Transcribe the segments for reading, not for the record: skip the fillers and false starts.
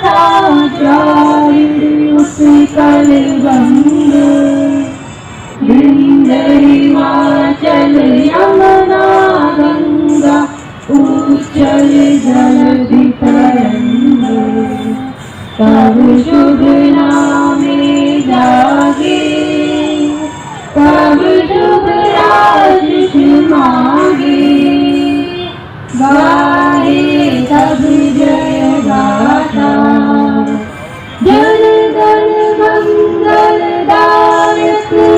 था द्राविड उत्कल बंग, विंध्य हिमाचल यमुना गंगा उच्चल जलधि तरंग। तब शुभ नामे जागे, तब शुभ राजस मांगे, गाए तब जय गाथा। जन गण मंगलदायक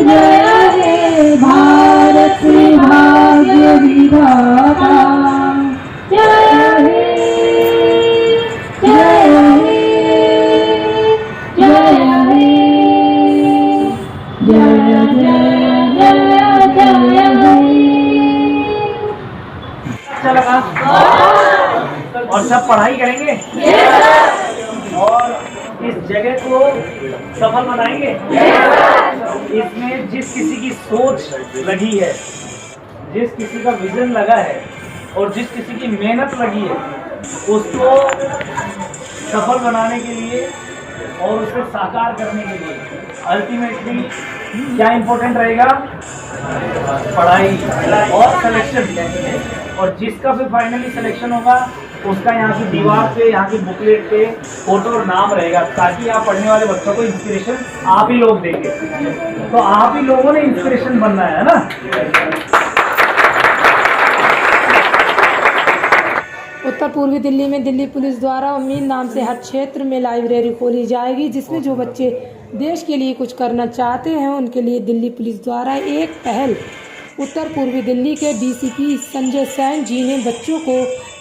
जय हे भारत भाग्य विधाता। जय हे जय हे जय हे जय जय जय जय हे। अच्छा लगा? और सब पढ़ाई करेंगे और इस जगह को सफल बनाएंगे। इसमें जिस किसी की सोच लगी है, जिस किसी का विजन लगा है और जिस किसी की मेहनत लगी है, उसको सफल बनाने के लिए और उसे साकार करने के लिए अल्टीमेटली क्या इम्पोर्टेंट रहेगा? पढ़ाई और सिलेक्शन। और जिसका भी फाइनली सिलेक्शन होगा उसका यहाँ की दीवार पे, यहाँ की बुकलेट पे फोटो और नाम रहेगा, ताकि आप पढ़ने वाले बच्चों को इंस्पिरेशन आप ही लोग देंगे। तो आप ही लोगों ने इंस्पिरेशन बनना है ना। उत्तर पूर्वी दिल्ली में दिल्ली पुलिस द्वारा उम्मीद नाम से हर क्षेत्र में लाइब्रेरी खोली जाएगी, जिसमें जो बच्चे देश के लिए कुछ करना चाहते हैं उनके लिए दिल्ली पुलिस द्वारा एक पहल। उत्तर पूर्वी दिल्ली के डीसीपी संजय सैन जी ने बच्चों को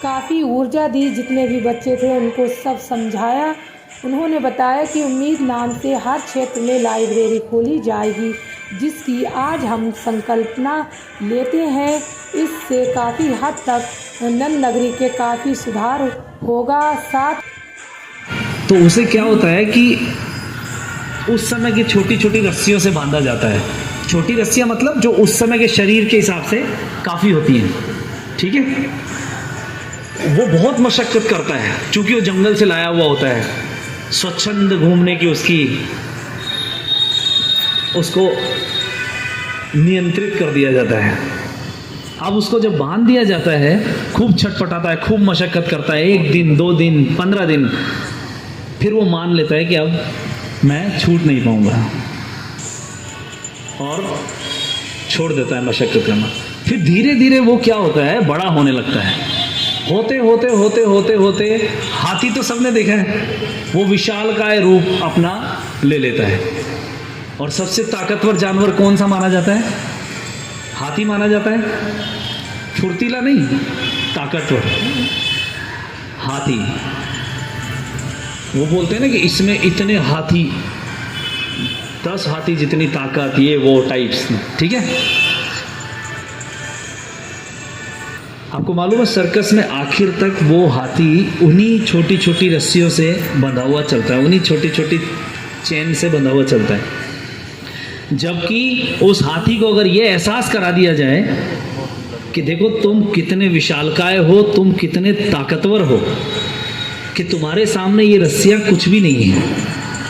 काफ़ी ऊर्जा दी। जितने भी बच्चे थे उनको सब समझाया। उन्होंने बताया कि उम्मीद नाम से हर क्षेत्र में लाइब्रेरी खोली जाएगी, जिसकी आज हम संकल्पना लेते हैं। इससे काफ़ी हद तक नन नगरी के काफ़ी सुधार होगा। साथ तो उसे क्या होता है कि उस समय की छोटी छोटी रस्सियों से बांधा जाता है। छोटी रस्सियां मतलब जो उस समय के शरीर के हिसाब से काफ़ी होती हैं, ठीक है। वो बहुत मशक्क़त करता है, क्योंकि वो जंगल से लाया हुआ होता है। स्वच्छंद घूमने की उसको नियंत्रित कर दिया जाता है। अब उसको जब बांध दिया जाता है, खूब छटपटाता है, खूब मशक्क़त करता है, 1 दिन 2 दिन 15 दिन, फिर वो मान लेता है कि अब मैं छूट नहीं पाऊंगा और छोड़ देता है मशक्क़त करना। फिर धीरे धीरे वो क्या होता है, बड़ा होने लगता है। होते होते होते होते होते हाथी तो सबने देखा है, वो विशालकाय रूप अपना ले लेता है। और सबसे ताकतवर जानवर कौन सा माना जाता है? हाथी माना जाता है। फुर्तीला नहीं, ताकतवर हाथी। वो बोलते हैं ना कि इसमें इतने हाथी, 10 हाथी जितनी ताकत, ये वो टाइप्स, ठीक है। आपको मालूम है सर्कस में आखिर तक वो हाथी उन्हीं छोटी छोटी रस्सियों से बंधा हुआ चलता है, उन्हीं छोटी छोटी चेन से बंधा हुआ चलता है। जबकि उस हाथी को अगर ये एहसास करा दिया जाए कि देखो तुम कितने विशालकाय हो, तुम कितने ताकतवर हो, कि तुम्हारे सामने ये रस्सियाँ कुछ भी नहीं है,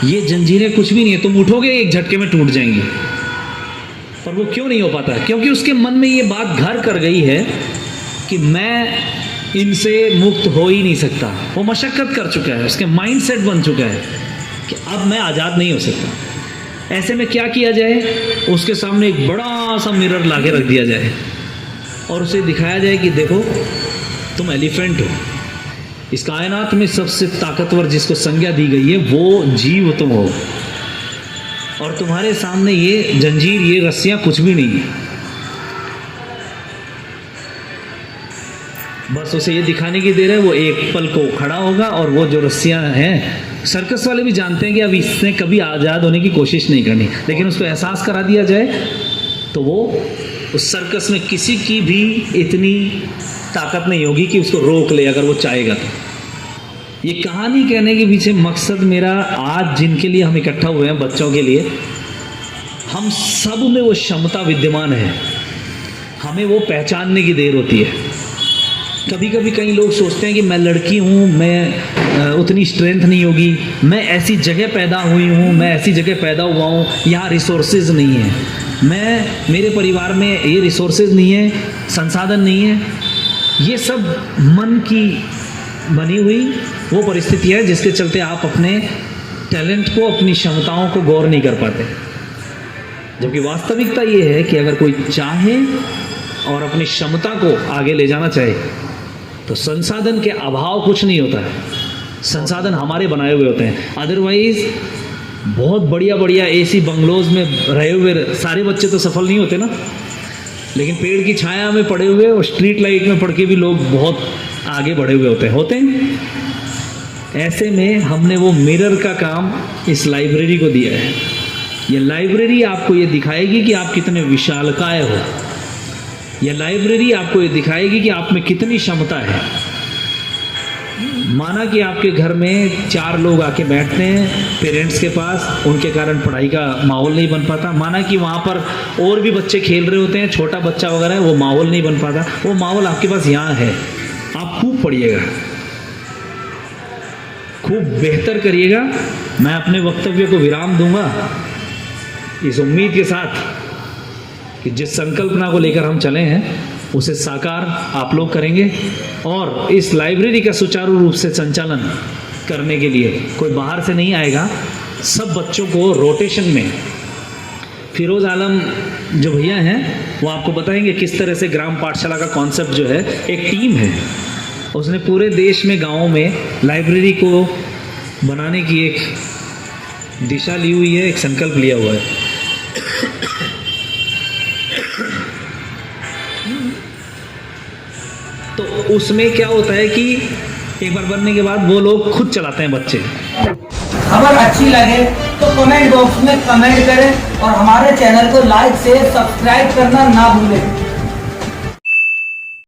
ये जंजीरें कुछ भी नहीं है, तुम उठोगे एक झटके में टूट जाएंगी। पर वो क्यों नहीं हो पाता? क्योंकि उसके मन में ये बात घर कर गई है कि मैं इनसे मुक्त हो ही नहीं सकता। वो मशक्क़त कर चुका है, उसके माइंड सेट बन चुका है कि अब मैं आज़ाद नहीं हो सकता। ऐसे में क्या किया जाए? उसके सामने एक बड़ा सा मिरर लाके रख दिया जाए और उसे दिखाया जाए कि देखो तुम एलिफेंट हो, इस कायनात में सबसे ताकतवर जिसको संज्ञा दी गई है वो जीव तुम हो, और तुम्हारे सामने ये जंजीर, ये रस्सियाँ कुछ भी नहीं है। बस उसे ये दिखाने की देर है, वो एक पल को खड़ा होगा और वो जो रस्सियाँ हैं, सर्कस वाले भी जानते हैं कि अब इसने कभी आज़ाद होने की कोशिश नहीं करनी, लेकिन उसको एहसास करा दिया जाए तो वो उस सर्कस में किसी की भी इतनी ताकत नहीं होगी कि उसको रोक ले अगर वो चाहेगा तो। ये कहानी कहने के पीछे मकसद मेरा, आज जिनके लिए हम इकट्ठा हुए हैं, बच्चों के लिए, हम सब में वो क्षमता विद्यमान है, हमें वो पहचानने की देर होती है। कभी कभी कई लोग सोचते हैं कि मैं लड़की हूँ, मैं उतनी स्ट्रेंथ नहीं होगी, मैं ऐसी जगह पैदा हुई हूँ, मैं ऐसी जगह पैदा हुआ हूँ, यहाँ रिसोर्सेज नहीं है, मेरे परिवार में ये रिसोर्सेज नहीं है, संसाधन नहीं है। ये सब मन की बनी हुई वो परिस्थिति है जिसके चलते आप अपने टैलेंट को, अपनी क्षमताओं को गौर नहीं कर पाते। जबकि वास्तविकता ये है कि अगर कोई चाहे और अपनी क्षमता को आगे ले जाना चाहे तो संसाधन के अभाव कुछ नहीं होता है, संसाधन हमारे बनाए हुए होते हैं। अदरवाइज बहुत बढ़िया बढ़िया एसी बंगलोज में रहे हुए सारे बच्चे तो सफल नहीं होते ना, लेकिन पेड़ की छाया में पड़े हुए और स्ट्रीट लाइट में पड़ के भी लोग बहुत आगे बढ़े हुए होते हैं। ऐसे में हमने वो मिरर का काम इस लाइब्रेरी को दिया है। ये लाइब्रेरी आपको ये दिखाएगी कि आप कितने विशालकाय हो, ये लाइब्रेरी आपको ये दिखाएगी कि आप में कितनी क्षमता है। माना कि आपके घर में 4 लोग आके बैठते हैं पेरेंट्स के पास, उनके कारण पढ़ाई का माहौल नहीं बन पाता। माना कि वहाँ पर और भी बच्चे खेल रहे होते हैं, छोटा बच्चा वगैरह है, वो माहौल नहीं बन पाता। वो माहौल आपके पास यहाँ है, आप खूब पढ़िएगा, खूब बेहतर करिएगा। मैं अपने वक्तव्य को विराम दूंगा इस उम्मीद के साथ कि जिस संकल्पना को लेकर हम चले हैं उसे साकार आप लोग करेंगे, और इस लाइब्रेरी का सुचारू रूप से संचालन करने के लिए कोई बाहर से नहीं आएगा। सब बच्चों को रोटेशन में, फिरोज़ आलम जो भैया हैं वो आपको बताएंगे किस तरह से ग्राम पाठशाला का कॉन्सेप्ट जो है, एक टीम है, उसने पूरे देश में गाँव में लाइब्रेरी को बनाने की एक दिशा ली हुई है, एक संकल्प लिया हुआ है। तो उसमें क्या होता है कि एक बार बनने के बाद वो लोग खुद चलाते हैं बच्चे। खबर अच्छी लगे तो कमेंट बॉक्स में कमेंट करें और हमारे चैनल को लाइक से सब्सक्राइब करना ना भूलें।